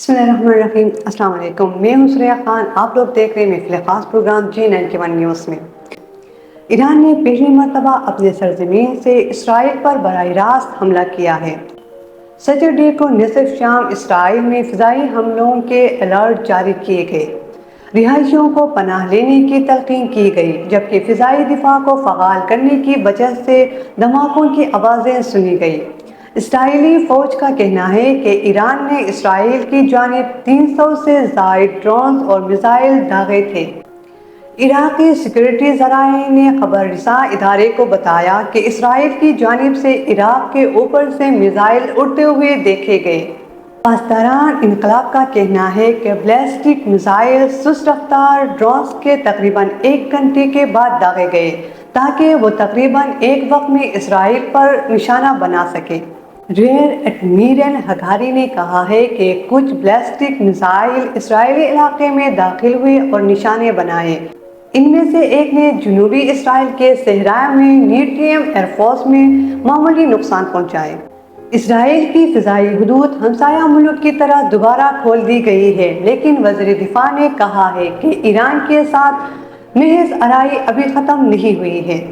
بسم اللہ الرحمن الرحیم۔ السلام علیکم، میں ہوں سریہ خان۔ آپ لوگ دیکھ رہے ہیں محفل خاص پروگرام G91 نیوز میں۔ ایران نے پہلی مرتبہ اپنے سرزمین سے اسرائیل پر براہ راست حملہ کیا ہے۔ سیٹرڈے کو نصف شام اسرائیل میں فضائی حملوں کے الرٹ جاری کیے گئے۔ رہائشیوں کو پناہ لینے کی تلقین کی گئی، جبکہ فضائی دفاع کو فعال کرنے کی وجہ سے دھماکوں کی آوازیں سنی گئیں۔ اسرائیلی فوج کا کہنا ہے کہ ایران نے اسرائیل کی جانب 300 سے زائد ڈرونز اور میزائل داغے تھے۔ عراقی سیکورٹی ذرائع نے خبر رساں ادارے کو بتایا کہ اسرائیل کی جانب سے عراق کے اوپر سے میزائل اڑتے ہوئے دیکھے گئے۔ پاسداران انقلاب کا کہنا ہے کہ بیلسٹک میزائل سست رفتار ڈرونز کے تقریباً 1 گھنٹے کے بعد داغے گئے تاکہ وہ تقریباً ایک وقت میں اسرائیل پر نشانہ بنا سکے۔ ریئر ایڈمرل ہگاری نے کہا ہے کہ کچھ بیلسٹک میزائل اسرائیلی علاقے میں داخل ہوئے اور نشانے بنائے۔ ان میں سے ایک نے جنوبی اسرائیل کے صحرا میں نیٹریم ایئر فورس میں معمولی نقصان پہنچائے۔ اسرائیل کی فضائی حدود ہمسایہ ملک کی طرح دوبارہ کھول دی گئی ہے، لیکن وزیر دفاع نے کہا ہے کہ ایران کے ساتھ محض آرائی ابھی ختم نہیں ہوئی ہے۔